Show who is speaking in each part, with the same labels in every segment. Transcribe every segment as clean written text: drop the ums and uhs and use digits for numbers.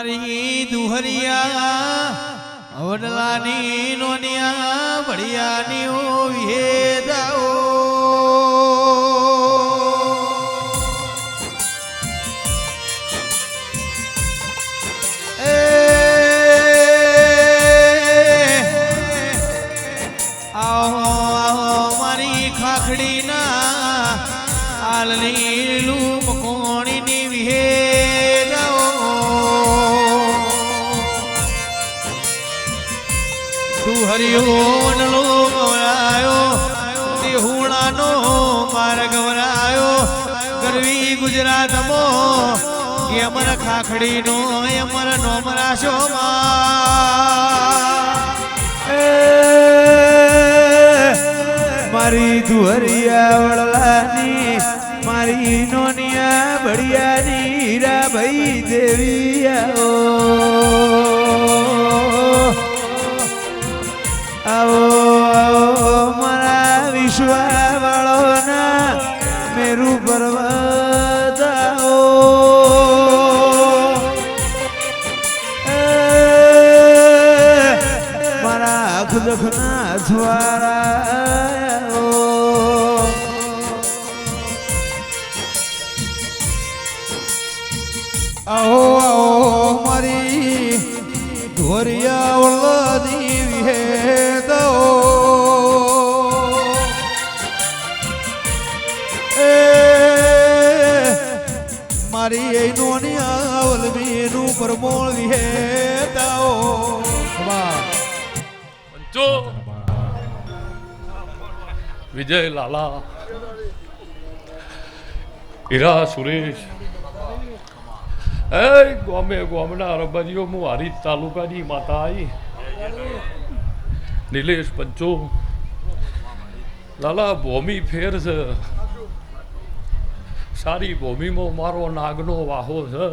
Speaker 1: મારી દુહરિયા વડલાની નોનિયા ભડિયાની ઓ વિહેદાઓ મારી ખાખડીના આલની લૂમ કોણીની વિહેદાઓ તું હરિયોનલો ગવરાયો દેહુણાનો માર ગવરાયો ગરવી ગુજરાતમાં કે અમર ખાખડીનો અમર નોમરાશો
Speaker 2: મારી દુહરિયા વડલાની મારી નોનિયા ભડિયાની હીરાભાઈ દેવિયાઓ આવો આવો મારા વિશ્વાવાળોના મેરુ પર્વત આવો મારા અખદખના અથવારા આવો આવો મારી ધોરિયા વલ્લદી વિહેદો એ મારી એ નોનિયા વલમીનું પરમોળ વિહેદાઓ
Speaker 3: પંચો વિજય લાલા હીરા સુરેશ ગોમે ગોમના રબરીઓ હું હારી તાલુકાની માતા આવી નિલેશ પંચો લાલા ભૂમિ ફેર છે સારી ભૂમિમાં મારો નાગનો વાહો છે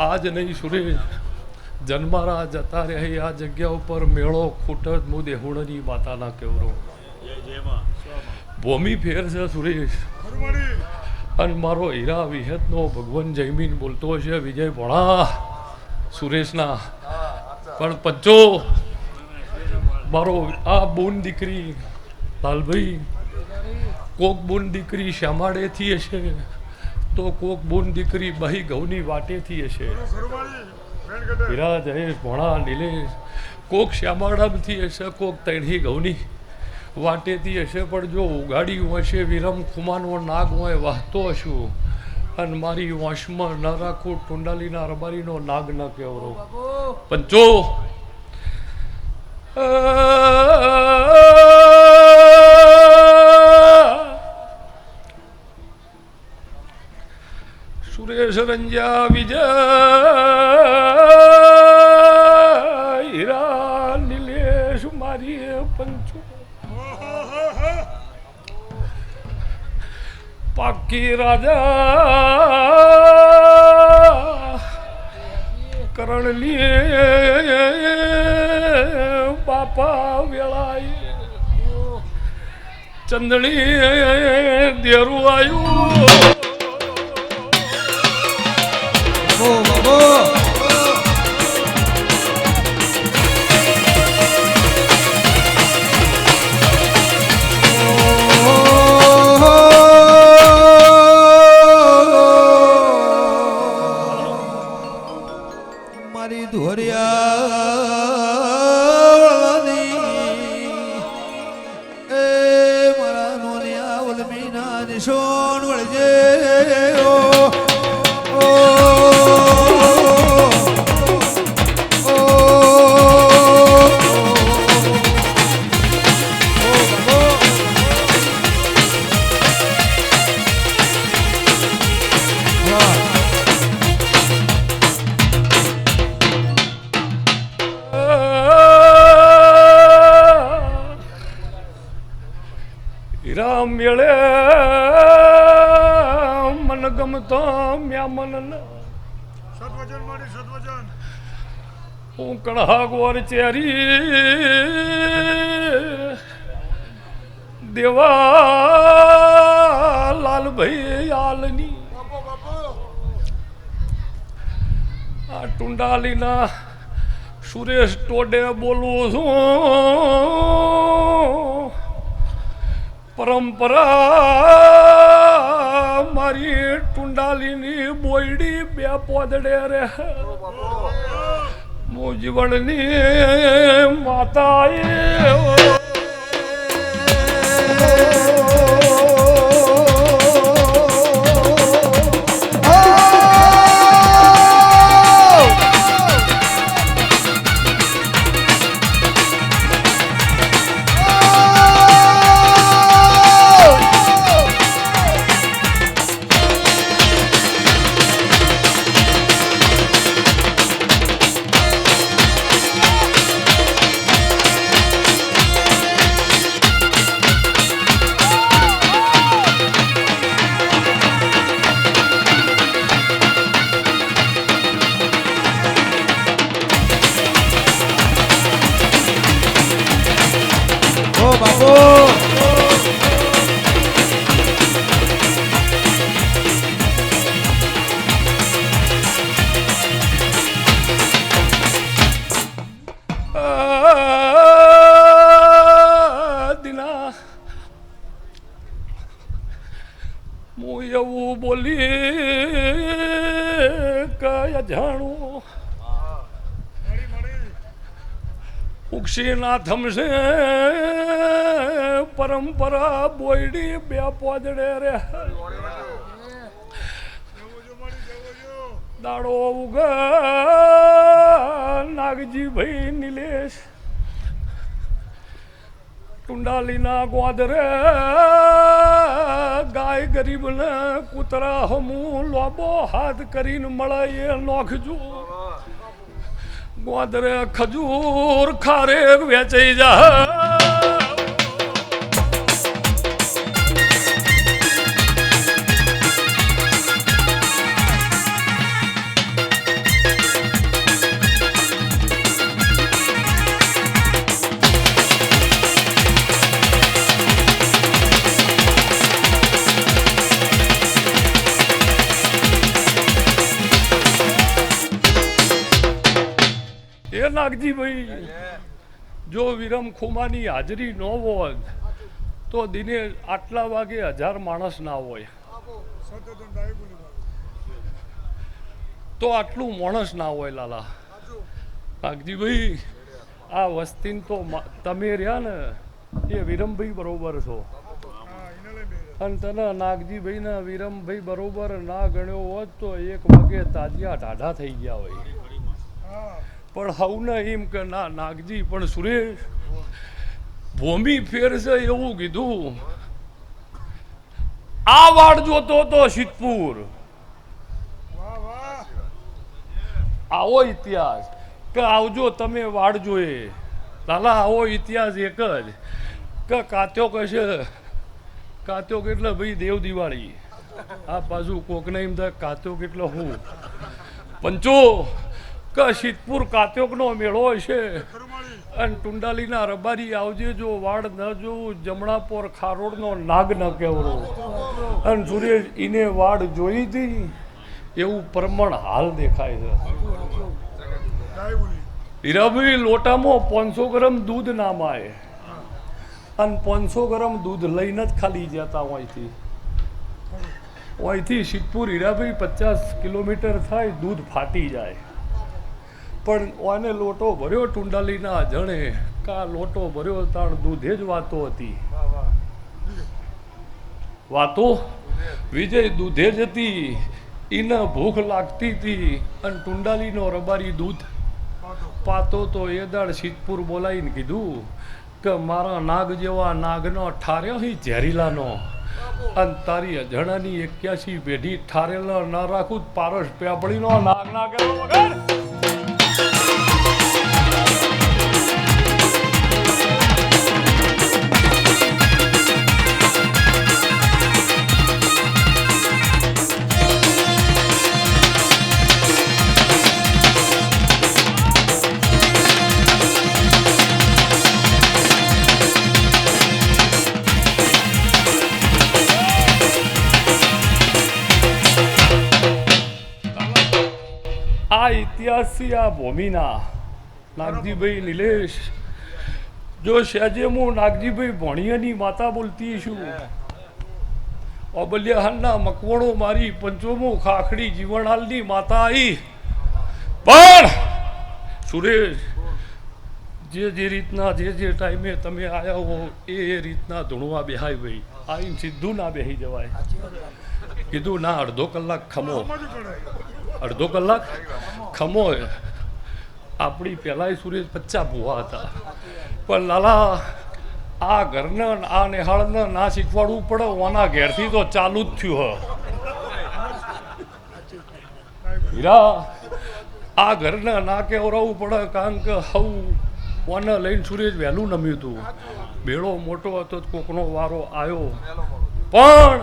Speaker 3: આજ નહીં સુરેશ જન્મારા જતા રહે આ જગ્યા ઉપર મેળો ખૂટત હું દેહુણની માતાના કેવરો ભૂમિ ફેર છે સુરેશ અને મારો હીરા વિહેતનો ભગવાન જયમીન બોલતો છે વિજય ભણા સુરેશના પણ પંચો મારો આ બોન દીકરી લાલભાઈ કોક બોન દીકરી શ્યામાળેથી હશે તો કોક બોન દીકરી બહી ઘઉંની વાટેથી હશે હીરા જયેશ ભણા નિલેશ કોક શ્યામાળાથી હશે કોક તૈણી ઘઉંની વાટેથી હશે પણ જો ઉગાડ્યું હશે વિરમ ખુમાનો નાગ હોય વાહતો હશું અને મારી વંશમાં ન રાખું ટુંડાલીના રબારીનો નાગ ન કેવરો પંચો સુરેશ રંજા વિજય હીરા નિલેશ મારી પંચો પાકી રાજા કરણલી બાપા વેળાય ચંદણી દેરું આવ્યું મેળે મન ગમતો મ્યા મન સદવચન મારી સદવચન હું કણહા ગોર ચેરી દેવા લાલભાઈ આલની આ ટુંડાલીના સુરેશ ટોડે બોલું છું. પરંપરા મારી ટુંડાલીની બોયડી બે પોદડે રે મુજવણની માતાએ
Speaker 2: ઓ બાપુ
Speaker 3: દિના હું એવું બોલી કયા જાણું ઉક્ષીના થમશે પરંપરા બોયડી બે પોદડે રે દાડો ઉગ નાગજી ભાઈ નિલેશ ટુંડાલીના ગોદરે ગાય ગરીબને કૂતરા હમું લોબો હાથ કરીને મળે એ નોખજો ગોદરે ખજૂર ખારે વેચાઈ જા નાગજીભાઈ જો વિરમ ખુમાની હાજરી ન હોય તો દિને આટલા વાગે 1000 માણસ ના હોય તો આટલું માણસ ના હોય લાલા નાગજીભાઈ આ વસ્તીને તો તમે રહ્યા ને એ વિરમભાઈ બરોબર છો અને તને નાગજીભાઈ ને વિરમભાઈ બરોબર ના ગણ્યો હોત તો 1 વાગે તાજિયા ઢાઢા થઈ ગયા હોય પણ હવને એમ કે ના નાગજી પણ સુરેશ ભૂમિ ફેર છે એવું કીધું આ વાડ જોતો તો સિદ્ધપુર આવો ઇતિહાસ કે આવજો તમે વાડ જોઈએ લાલા આવો ઇતિહાસ એક જ કે કાત્યો કશે કાત્યો કેટલા ભાઈ દેવ દિવાળી આ બાજુ કોકને એમ થાય કાત્યો કેટલો હું પંચો કે સિદ્ધપુર કાત્યોકનો મેળો છે અને ટુંડાલીના રબારી આવજે જો વાડ ન જોવું જમણાપોર ખારોડનો નાગ ન કેવરો અને સુરેશ ઈને વાડ જોઈ હતી એવું પ્રમાણ હાલ દેખાય છે હીરાભાઈ લોટામાં 500 ગ્રામ દૂધ ના માય અને 500 ગ્રામ દૂધ લઈને જ ખાલી જતા અહીંથી સિદ્ધપુર હીરાભાઈ 50 કિલોમીટર થાય દૂધ ફાટી જાય પણ ઓને લોટો ભર્યો ટુંડાલીના જણે કા લોટો ભર્યો તાણ દૂધે જ વાતો હતી વાતો વિજય દૂધે જ હતી એને ભૂખ લાગતી હતી અને ટુંડાલીનો રબારી દૂધ પાતો તો એ દાડ સિદ્ધપુર બોલાવીને કીધું કે મારા નાગ જેવા નાગનો ઠાર્યો હી ઝેરીલાનો અને તારી અજણાની 81 પેઢી ઠારેલા ના રાખું પારસ પેપડીનો નાગ ના કર્યો વગર આ આ ઇતિહાસથી આ ભૂમિના નાગજીભાઈ નિલેશ જો સહેજે હું નાગજીભાઈ ભણિયાની માતા બોલતી છું અબલ્યાહાનના મકવણો મારી પંચોમો ખાખડી જીવનહાલની માતા આવી પણ સુરેશ જે રીતના જે ટાઈમે તમે આવ્યા હો એ રીતના ધૂણવા બેહાય ભાઈ આવીને સીધું ના બેસી જવાય કીધું ના અડધો કલાક ખમો આપણી પહેલાંય સુરેશ 50 ભૂવા હતા પણ લાલા આ ઘરને આ નિહાળને ના શીખવાડવું પડે ઓના ઘેરથી તો ચાલુ જ થયું હીરા આ ઘરને ના કહેવરાવવું પડે કારણ કે હવ ઓને લઈને સુરેશ વહેલું નમ્યું હતું બેડો મોટો હતો કોકનો વારો આવ્યો પણ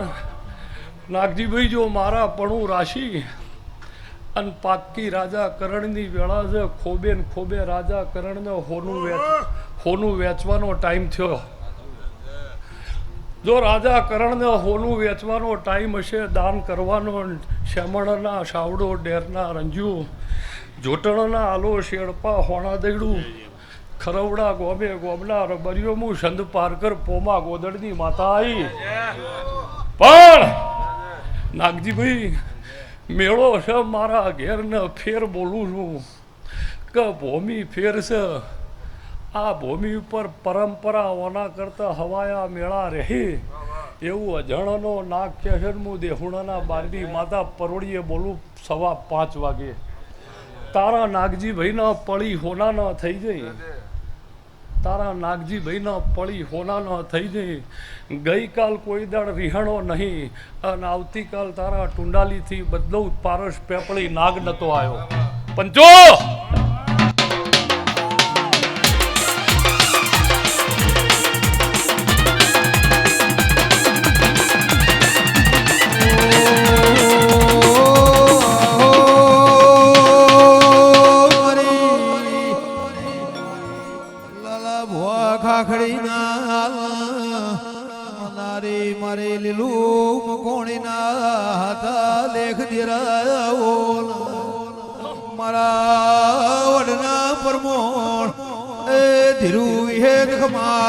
Speaker 3: નાગજીભાઈ જો મારા પણું રાશિ અને પાકી રાજા કરણની વેળા છે ખોબે ને ખોબે રાજા કરણને હોનું વેચવાનો ટાઈમ થયો જો રાજા કરણને હોનું વેચવાનો ટાઈમ હશે દાન કરવાનો શમણના સાવડો ડેરના રંજુ જોટણના આલો શેડપા હોણા દઈડું ખરવડા ગોમે ગોમના રબરિયોમું સંદ પારકર પોમા ગોદડની માતા આવી પણ નાગજીભાઈ મેળો છે મારા ઘેરને ફેર બોલું છું કે ભૂમિ ફેર છે આ ભૂમિ ઉપર પરંપરા ઓના કરતા હવાયા મેળા રહી એવું અજાણનો નાગ કહે છે હું દેહુણાના બારડી માતા પરોળીએ બોલું 5:15 વાગે તારા નાગજીભાઈના પળી હોનાના થઈ જઈ તારા નાગજીભાઈના પળી હોનાના થઈ જઈ ગઈકાલ કોઈ દાડ રિહાણો નહીં અને આવતીકાલ તારા ટુંડાલીથી બદલવું પારસ પેપળી નાગ નતો આવ્યો પંચો
Speaker 2: ખાખડી નારી મારે લીલું મકોણી ના હતા લેખ દેરાઓ મારા વડના પરમોણ એ ધીરુ હેત ખમા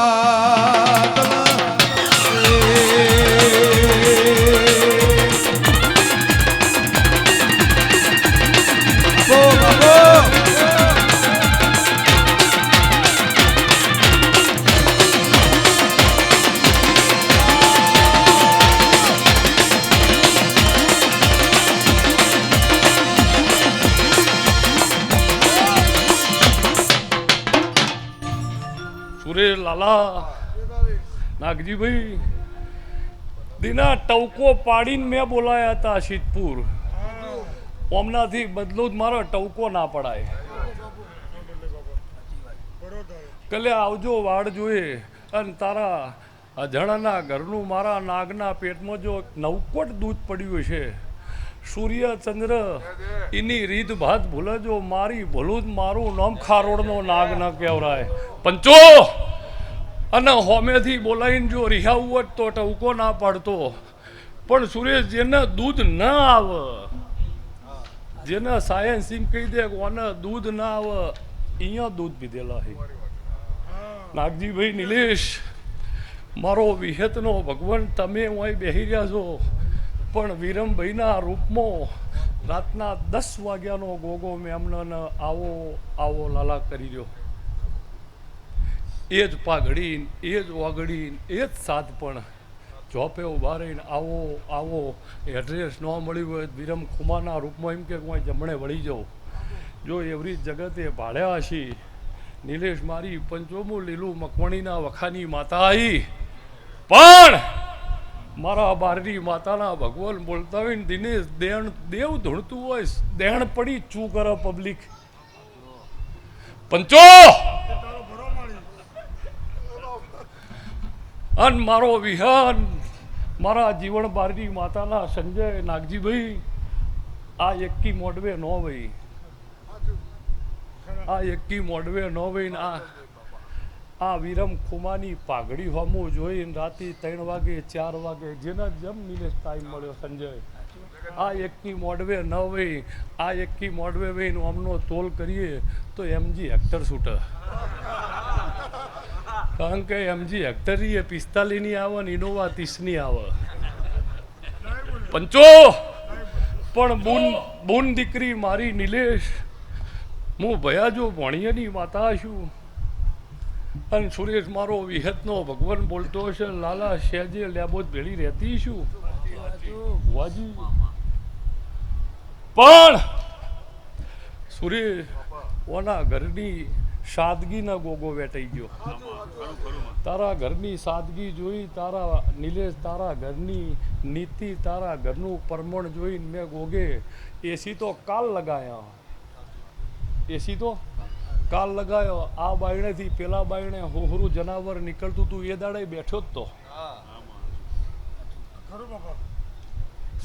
Speaker 3: લાલા નાગજીભાઈ દીના ટવકો પાડીને મેં બોલાયા હતા સિદ્ધપુર ઓમનાથી બદલું જ મારો ટવકો ના પડાય કલે આવજો વાડ જોઈએ અને તારા અજાણાના ઘરનું મારા નાગના પેટમાં જો નવકોટ દૂધ પડ્યું છે સૂર્ય ચંદ્ર એની રીત ભાત ભૂલે જો મારી ભૂલું જ મારું નામ ખારોડનો નાગ ન કહેવરાય પંચો અને હોમેથી બોલાવીને જો રિહાવું હોત તો ટવકો ના પાડતો પણ સુરેશ જેને દૂધ ના આવે જેને સાયન્સ એમ કહી દે ઓને દૂધ ના આવે અહીંયા દૂધ પીધેલા છે નાગજીભાઈ નિલેશ મારો વિહેતનો ભગવાન તમે અહીં બેસી રહ્યા છો પણ વિરમભાઈના રૂપમાં રાતના 10 વાગ્યાનો ગોગો મેમને આવો આવો લાલા કરી રહ્યો એ જ પાઘડી એ જ ઓગળી એ જ સાથ પણ જોપે ઉભા રહીને આવો આવો એડ્રેસ ન મળ્યું હોય વિરમ ખુમાના રૂપમાં એમ કે હું જમણે વળી જાઉં જો એવરી જગતે ભાડ્યા હશી નિલેશ મારી પંચોમું લીલું મકવણીના વખાની માતા આવી પણ મારા બારડી માતાના ભગવાન બોલતા હોય ને દિનેશ દેવ ધૂણતું હોય દેણ પડી ચૂ કરે પબ્લિક પંચો અને મારો વિહાન મારા જીવન બારડી માતાના સંજય નાગજીભાઈ આ એકી મોડવે નો ભાઈ આ એકી મોડવે નો ભાઈ ને આ વિરમ ખુમાની પાઘડી હોમું જોઈને રાતે 3 વાગે 4 વાગે જેના જેમ નિલેશ ટાઈમ મળ્યો સંજય આ એકની મોડવે ન હોય, આ એકની મોડવે વહીને અમનો તોલ કરીએ તો એમજી હેક્ટર છૂટે. કારણ કે એમજી હેક્ટરી એ 45 ની આવે ને ઇનોવા 30 ની આવે. પંચો પણ બુન દીકરી મારી નિલેશ, હું ભયાજો ભણિયાની માતા છું. અને સુરેશ મારો વિહતનો ભગવાન બોલતો છે, લાલા શેજે લેબો ભેળી રહેતી છું. ભુવાજી પણ સુરેશ ઓના ઘરની સાદગીના ગોગો વેટાઈ ગયો. તારા ઘરની સાદગી જોઈ, તારા નિલેશ તારા ઘરની નીતિ, તારા ઘરનું પરમણ જોઈને મેં ગોગે એસી તો કાલ લગાયા, એસી તો કાલ લગાયો. આ બાયણેથી પેલા બાયણે હોહરું જનાવર નીકળતું હતું એ દાડે બેઠો જ તો.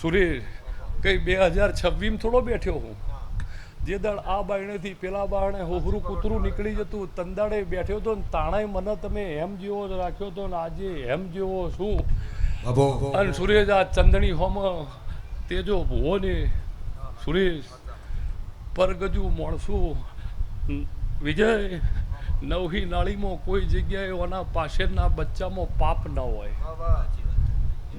Speaker 3: સુરેશ કઈ 2026 થોડો બેઠ્યો હું. જે દાડ આ બાયણેથી પેલા બાયણે હોહરું કૂતરું નીકળી જતું તંદાડે બેઠ્યો હતો ને તાણાય મને તમે એમ જેવો રાખ્યો હતો ને આજે એમ જેવો શું. અને સુરેશ આ ચંદણી હોમ તેજો ભુવો ને સુરેશ પરગજુ માણસું વિજય નવહી નાળીમાં કોઈ જગ્યાએ ઓના પાછળના બચ્ચામાં પાપ ન હોય.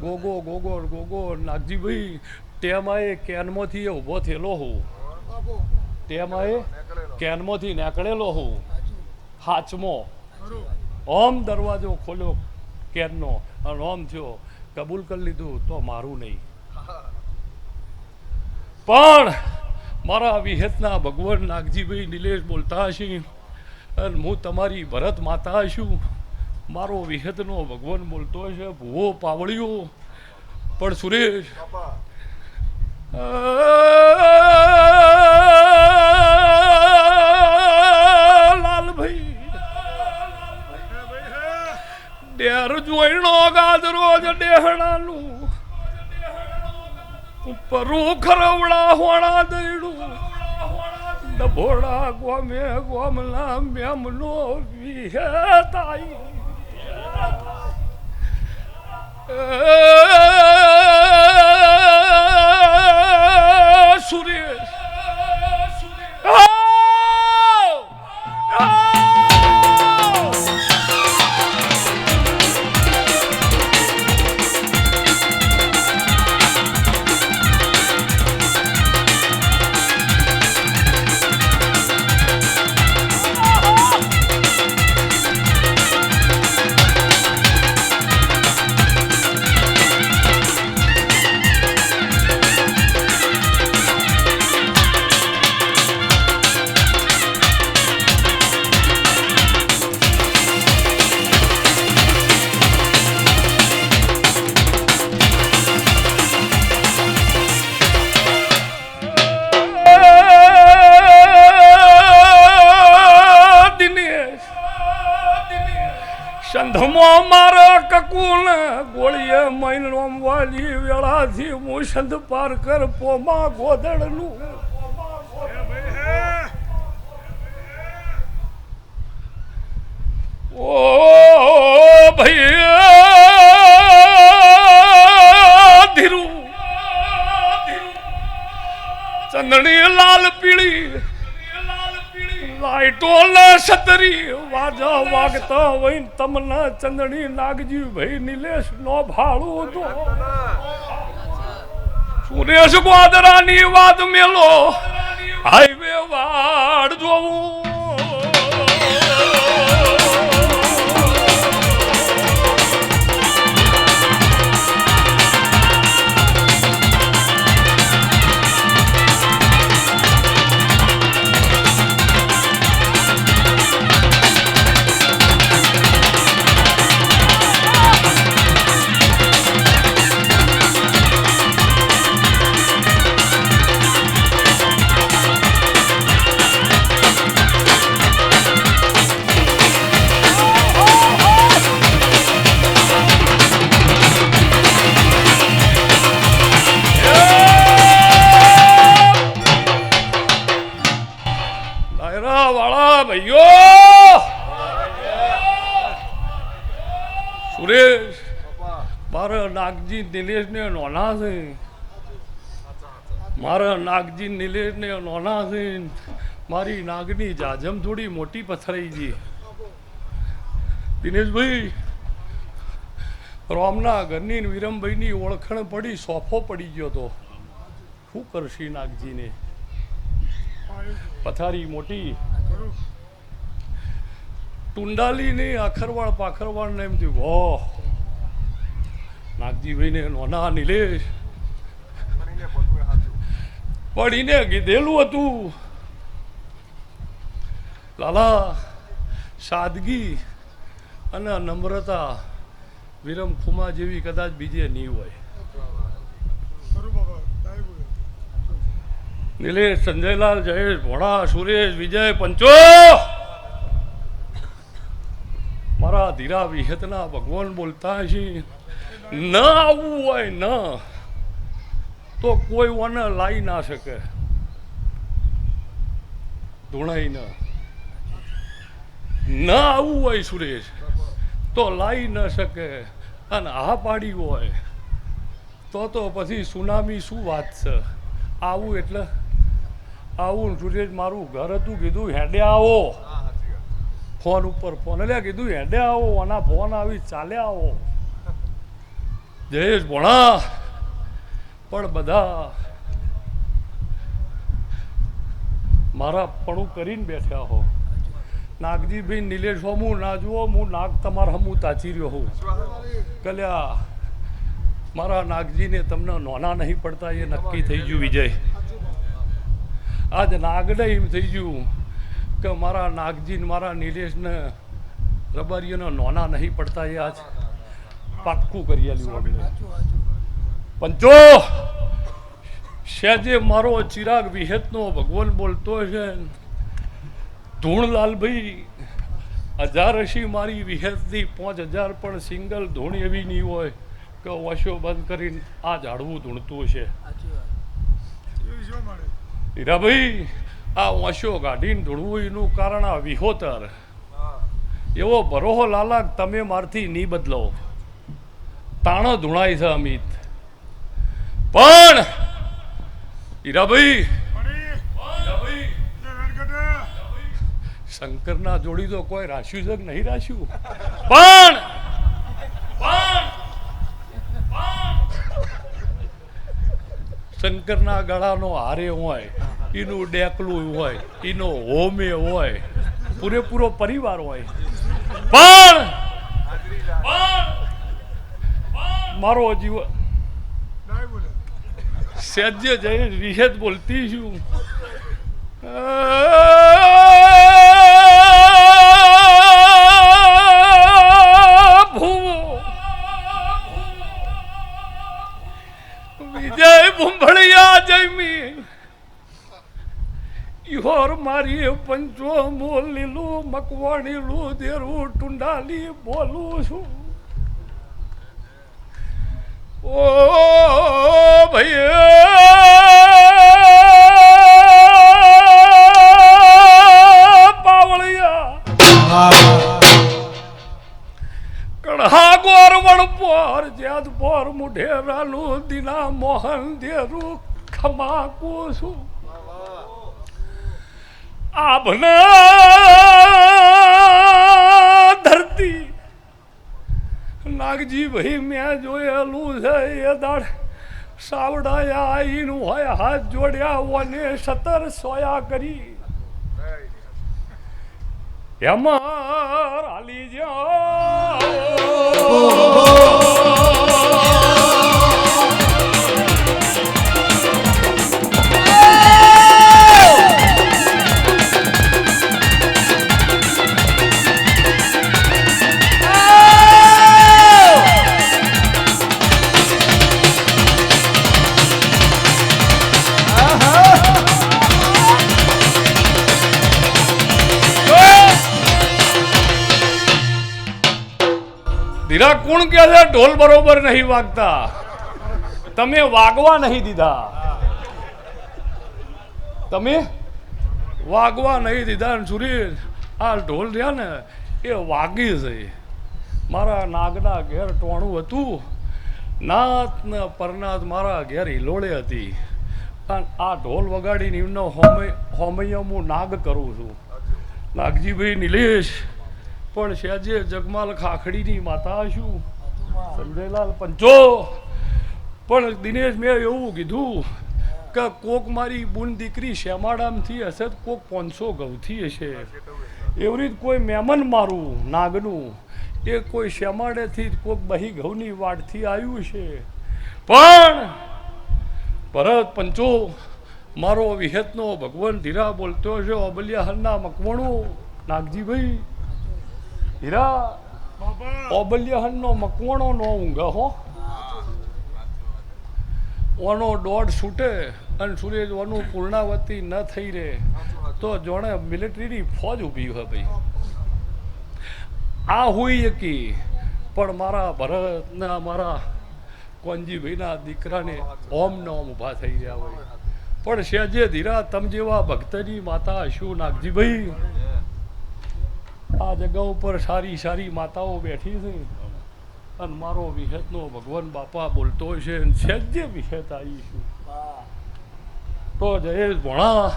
Speaker 3: ગોગો ગોગો ગોગો નાગજીભાઈ ટેમાએ કેનમાંથી ઊભો થયેલો હું, ટેમાએ કેનમાંથી નીકળેલો હું. હાચમો ઓમ દરવાજો ખોલ્યો કેનનો અને ઓમ થયો, કબૂલ કરી લીધું તો મારું નહીં. પણ મારા વિહેતના ભગવાન નાગજીભાઈ નિલેશ બોલતા હશે અને હું તમારી ભરત માતા છું. મારો વિહેતનો ભગવાન બોલતો હશે, ભૂવો પાવળ્યો. પણ સુરેશ લાલભાઈ ડેર જોઈનો ગાજરો જ ડેહણાનું પરું ખરવડા હોણા દઈડું ડભોળા ગોમે ગોમલા મેમનો વિહેતાઈ. સુરેશ સંધમો મારા કકુલ ગોળીએ મૈનોમ વાલી વેળાથી હું સંધ પાર કર પોમા ગોદડનું. ઓ ભાઈ ધીરુ ચંદણી લાલ પીળી લાઈટો સતરી વાજા વાગતા હોય તમને ચંદણી નાગજી ભાઈ નિલેશ નો ભાળું તો સુરેશ ગોદરાની વાત મેલો હાઈવે વાડ જોવું. સુરેશ મારા નાગજી દિનેશ ને નોના છે મારા નાગજી નિલેશને નોના છે મારી નાગની જાજમ થોડી મોટી પથરાઈ ગઈ. દિનેશભાઈ રોમના ઘરની ને વિરમભાઈની ઓળખણ પડી સોફો પડી ગયો તો શું કરશી નાગજીને પથારી મોટી ટુંડાલીને આખરવાળ પાખરવાળ ને એમ થયું ઓહ નાગજીભાઈને નોના નિલેશ પડીને કીધેલું હતું લાલા સાદગી અને નમ્રતા વિરમ ખુમા જેવી કદાચ બીજે નહીં હોય. નિલેશ, સંજયલાલ, જયેશ, ભોળા, સુરેશ, વિજય, પંચો મારા ધીરા વિહતના ભગવાન બોલતા છે ન આવવું હોય ન તો કોઈ ઓને લાવી ના શકે ધૂણાઈ ન આવવું હોય સુરેશ તો લાવી ન શકે અને આ પાડી હોય તો પછી સુનામી શું વાત છે. આવું એટલે આવું સુરેશ મારું ઘર હતું કીધું હેડે આવો ફોન ઉપર ફોન એટલે કીધું હેડે આવો આના ફોન આવી ચાલે આવો જયેશ ભોણા પણ બધા મારા પણું કરીને બેઠા હો. નાગજીભાઈ નિલેશ હમું ના જુઓ હું નાગ તમારા હમું તાચી રહ્યો હોઉં કલ્યા મારા નાગજીને તમને નોના નહીં પડતા એ નક્કી થઈ ગયું વિજય. આજ નાગને એમ થઈ ગયું કે મારા નાગજીને મારા નિલેશને રબારીઓને નોના નહીં પડતા એ આજ પાક્કું કરી આલ્યું. પંચો સહેજે મારો ચિરાગ વિહેતનો ભગવાન બોલતો છે ધૂણલાલભાઈ 1080 મારી વિહેતની 5000 પણ સિંગલ ધૂણ એવી નહીં હોય કે ઓશો બંધ કરીને આ ઝાડવું ધૂણતું છે. હીરાભાઈ આ ઓશો કાઢીને ધૂણવું એનું કારણ આ વિહોતર એવો ભરોહો લાલા તમે મારથી નહીં બદલો તાણો ધૂણાય છે અમિત. પણ હીરાભાઈ શંકરના જોડી તો કોઈ રાખ્યું છે કે નહીં રાખ્યું પણ શંકરના ગળાનો હારે હોય એનું ડેકલું હોય એનો હોમે હોય પૂરેપૂરો પરિવાર હોય પણ મારો જીવન સહેજે જઈ વિહેત બોલતી છું વિજય ભૂંભળિયા જયમી ઈહોર મારી પંચો મોલ લીલું મકવાણીલું દેરું ટુંડાલી બોલું છું. ઓ ભાઈ પાવળિયા કણહા ગોર વણપોર જેદ પોર મુઢેરાલું દીના મોહન દેરું ખમાકું છું. આભના ધરતી નાગજી ભાઈ મેં જોયેલું છે એ દાડ સાવડાયા આઈનું હોય હાથ જોડ્યા ઓને 17 સોયા કરી એમાં હાલી ધીરા કોણ કહે છે ઢોલ બરોબર નહીં વાગતા તમે વાગવા નહીં દીધા તમે વાગવા નહીં દીધા સુરેશ આ ઢોલ રહ્યા ને એ વાગી છે. મારા નાગના ઘેર ટોણું હતું નાત ને પરનાત મારા ઘેર હિલોળે હતી અને આ ઢોલ વગાડીને એમનો હોમૈયા હું નાગ કરું છું. નાગજીભાઈ નિલેશ પણ સહેજે જગમાલ ખાખડીની માતા છું સંજયલાલ પંચો. પણ દિનેશ મેં એવું કીધું કે કોક મારી બુન દીકરી શ્યામાડામથી હશે તો કોક 500 ઘઉંથી હશે. એવી રીતે કોઈ મહેમાન મારું નાગનું એ કોઈ શ્યામાડેથી કોક બહી ઘઉંની વાટથી આવ્યું છે. પણ ભરત પંચો મારો વિહેતનો ભગવાન ધીરા બોલતો છે. ઓબલિયાહરના મકવણું નાગજીભાઈ હીરા ઓબલિયાહનનો મકવણો નો ઊંઘે હો. ઓનો દોડ છૂટે અને સુરેશ ઓનું પૂર્ણાવતી ન થઈ રહે તો જોણે મિલિટરીની ફોજ ઊભી હોય ભાઈ. આ હોય કી પણ મારા ભરતના મારા કોંજીભાઈના દીકરાને ઓમ ને ઓમ ઊભા થઈ રહ્યા હોય. પણ સહેજે ધીરા તમ જેવા ભક્તની માતા શું નાગજીભાઈ આ જગ્યા ઉપર સારી સારી માતાઓ બેઠી છે અને મારો વિહેતનો ભગવાન બાપા બોલતો છે. સહેજે વિહેત આવીશું તો જયેશ ભોણા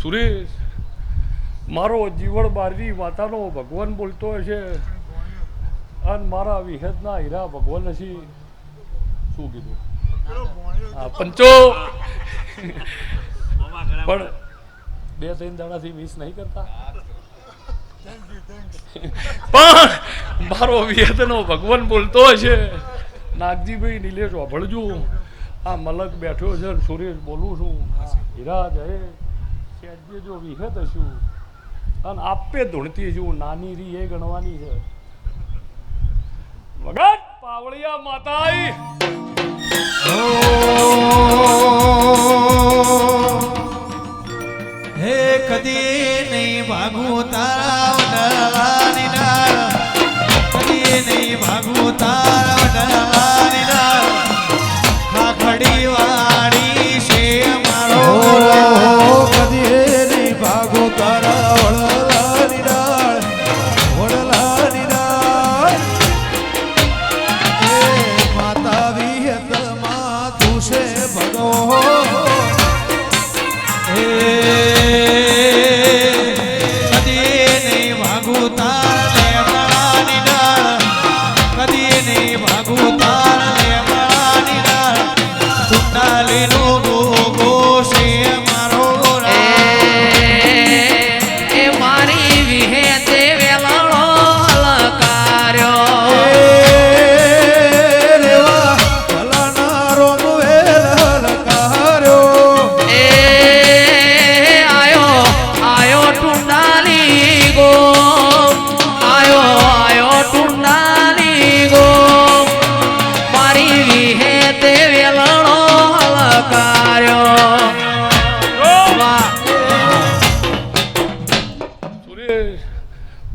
Speaker 3: સુરેશ મારો જીવણ બારની માતાનો ભગવાન બોલતો છે અને મારા વિહેતના હીરા ભગવાન હશે. શું કીધું હા પંચો. પણ 2-3 દાડાથી મિસ નહીં કરતા. પણ મારો વિહેતનો ભગવાન બોલતો છે નાગજીભાઈ નિલેશ વાભળજો. આ મલક બેઠો છે સુરેશ બોલું છું. હીરા જય સહેજે જો વિહેત હશું અને આપે ધૂણતી છું નાની રી એ ગણવાની છે. વગત પાવળિયા માતાઈ
Speaker 1: હે કદી નહીં ભાગું તારા વડલાની ડાળ, કદી નહીં ભાગું તારા વડલાની ડાળ. ખાખડી વાળી છે મારો
Speaker 2: કદી નહીં ભાગો તારા વડલાની ડાળ, વડલાની ડાળ. એ માતા વિહેતમાં તું છે ભગો.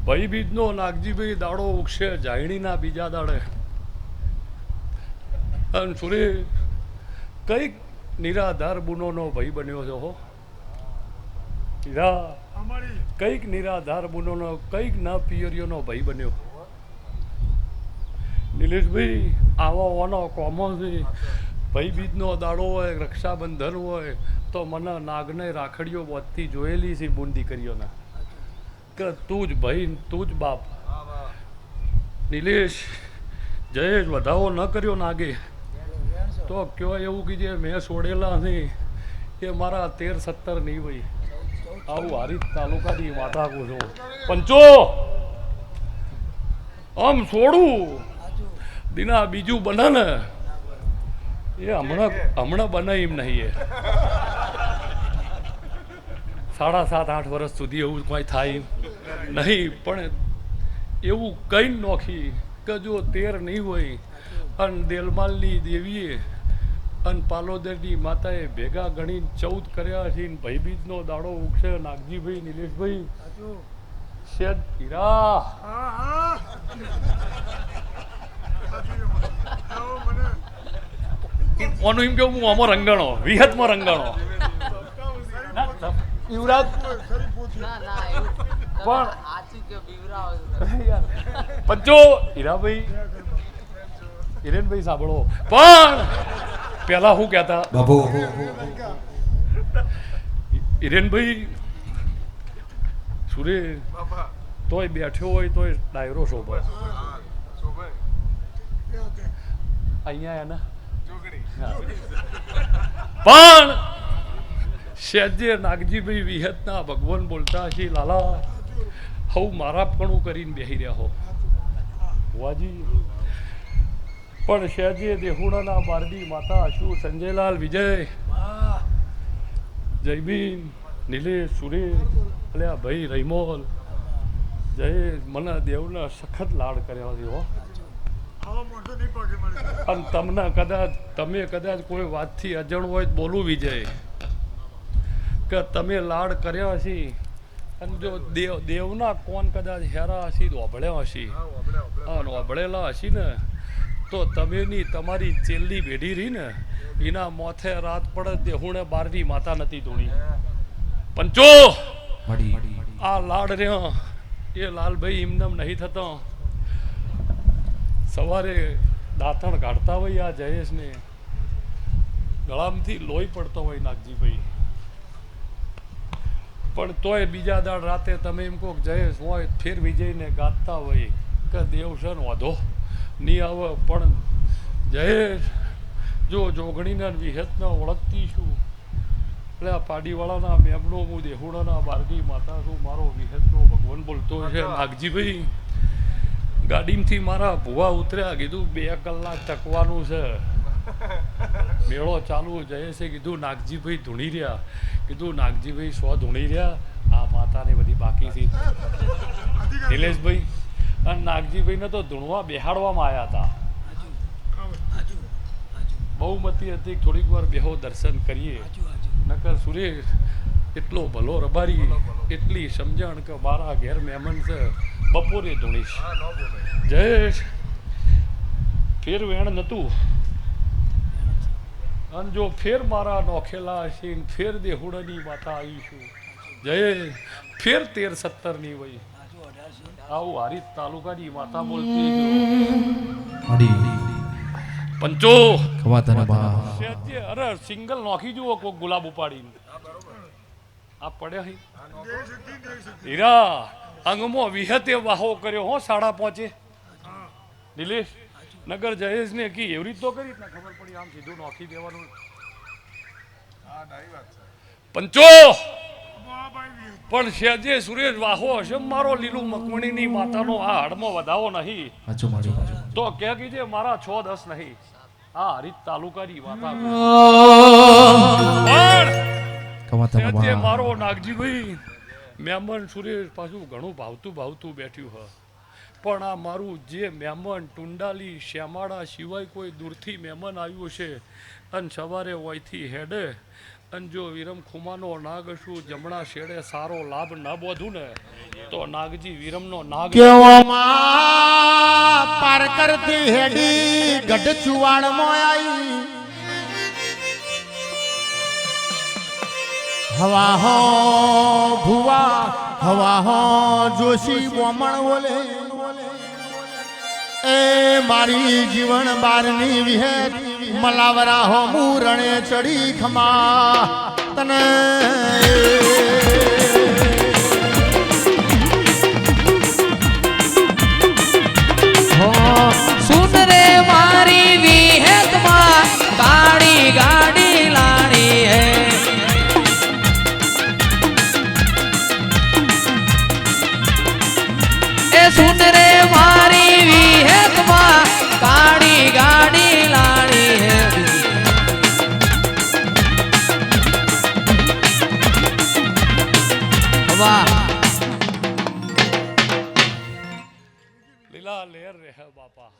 Speaker 3: ભાઈ બીજનો નાગજીભાઈ દાડો ઉગશે જાયણીના બીજા દાડે. અને સુરેશ કઈક નિરાધાર બુનોનો ભાઈ બન્યો છે હો. કઈક નિરાધાર બુનોનો કઈક ન પિયરીઓનો ભાઈ બન્યો. નિલેશભાઈ આવો ઓનો કોમો છે. ભાઈ બીજનો દાડો હોય રક્ષાબંધન હોય તો મને નાગને રાખડીઓ વધતી જોયેલી છે બુન દીકરીઓના કે તું જ ભાઈ તું જ બાપ. નિલેશ જયેશ વધાવો ન કર્યો નાગે તો કયો એવું કીધે મેં છોડેલા નહીં એ મારા 13-17 નહીં ભાઈ. આવું હારીજ તાલુકાની માતા કહું છું પંચો. આમ છોડું દિના બીજું બને ને એ હમણાં બને એમ નહીં. એ 7.5-8 વર્ષ સુધી એવું કોઈ થાય નહીં. પણ એવું કંઈ નોખી કે જો 13 નહીં હોય અને દેલમાલની દેવીએ અને પાલોદરની માતાએ ભેગા ગણી 14 કર્યા છે. ભાઈબીજનો દાડો ઉગશે નાગજીભાઈ નિલેશભાઈ શેદ હીરા ઓનું એમ કેવું હું આમાં રંગાણો વિહતમાં રંગાણો યુવરાજ પણ પંચો હીરાભાઈ હિરેનભાઈ સાંભળો પણ પેલા શું કહેતા
Speaker 1: બાપુ
Speaker 3: હિરેનભાઈ સુરેશ તોય બેઠ્યો હોય તોય ડાયરો શોભે અહીંયા એના પણ શેજે નાગજીભાઈ વિહતના ભગવાન બોલતા છે લાલા હવ મારા પણ કરીને બેસી રહ્યા હો વાજી પણ શેજે દેહુડાના બારડી માતા શું સંજયલાલ વિજય જયબીન નિલેશ સુરેશ અલ્યા ભાઈ રૈમોલ જય મને દેવના સખત લાડ કર્યા છે હો અને તમને કદાચ તમે કદાચ કોઈ વાતથી અજણ હોય તો બોલું વિજય કે તમે લાડ કર્યા હશે અને જો દેવના કોણ કદાચ હેરા હશે તો ઓભળ્યા હશે અને ઓભળેલા હશે ને તો તમેની તમારી છેલ્લી પેઢી રહી ને એના મોથે રાત પડે દેહુણે બારડી માતા નથી ધૂણી પંચો આ લાડ રહ્યો એ લાલભાઈ એમનેમ નહીં થતો સવારે દાંતણ કાઢતા હોય આ જયેશને ગળામાંથી લોહી પડતો હોય નાગજીભાઈ પણ તોય બીજા દાડ રાતે તમે એમ કહો જયેશ હોય ફેર વિજયને ગાતા હોય કે દેવસન વધો નહીં આવે પણ જયેશ જો જોગણીના વિહતને ઓળખતી છું એટલે આ પાડીવાળાના મેમનો હું દેહુડાના બારડી માતા છું મારો વિહતનો ભગવાન બોલતો છે નાગજીભાઈ ગાડીમાંથી મારા ભુવા ઉતર્યા કીધું 2 કલાક ટકવાનું છે મેળો ચાલુ જયેશે કીધું નાગજીભાઈ ધૂણી રહ્યા કીધું નાગજીભાઈ 100 ધૂણી રહ્યા આ માતાને બધી બાકી હતી નિલેશભાઈ અને નાગજીભાઈને તો ધૂણવા બેહાડવામાં આવ્યા હતા બહુમતી હતી થોડીક વાર બેહો દર્શન કરીએ નકર સુરેશ એટલો ભલો રબારી એટલી સમજણ કે મારા ઘેર મહેમાન છે બપોરે ધૂણીશ જયેશ ફેર વેણ નહોતું અને જો ફેર મારા નોખેલા હશે ફેર દેહુડાની માતા આવીશું જયેશ ફેર 13-17 હોય આવું હારીજ તાલુકાની માતા બોલતી પંચો અરે સિંગલ નોખી જુઓ કોક ગુલાબ ઉપાડીને આ પડ્યા હીરા અંગમો વિહતે વાહો કર્યો હો 5:30 નિલેશ નગર જયેશ ને કી એવી રીત તો કરી ખબર પડી આમ સીધું નોખી દેવાનું પંચો પણ શેજે સુરેશ વાહો હશે મારો લીલું મકમણીની માતાનો આ હાડમો વધાવો નહીં તો કે કીજે મારા 6-10 નહીં આ હરીજ તાલુકાની માતા શેજે મારો નાગજીભાઈ મહેમાન સુરેશ પાછું ઘણું ભાવતું બેઠ્યું હ પણ આ મારું જે મહેમાન ટુંડાલી શ્યામાળા સિવાય કોઈ દૂરથી મહેમાન આવ્યું છે અને સવારે ઓયથી હેડે અને જો વિરમ ખુમાનો નાગ શું જમણા શેડે સારો લાભ ન બોધું ને તો નાગજી વિરમનો નાગ
Speaker 4: કેવામાં પાર કરતી હેડી ગઢ ચુવાડમાં આવી હવા હો ભુવા હવા હો જોશી બોમણ બોલે એ મારી જીવન બારની વિહેત મલાવરા હો મૂરણે ચડી ખમા તને
Speaker 5: સુન રે મારી વિહેતમાં કાળી ગાડી લાણી હે એ સુન રે મારી વિહેતમાં કાળી ગાડી લાણી હે વાહ
Speaker 3: લીલા લહેર રહે બાપા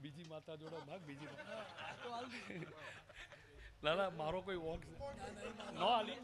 Speaker 3: બીજી માતા જોડે ભાગ બીજી લાલા મારો કોઈ વોક ન આલી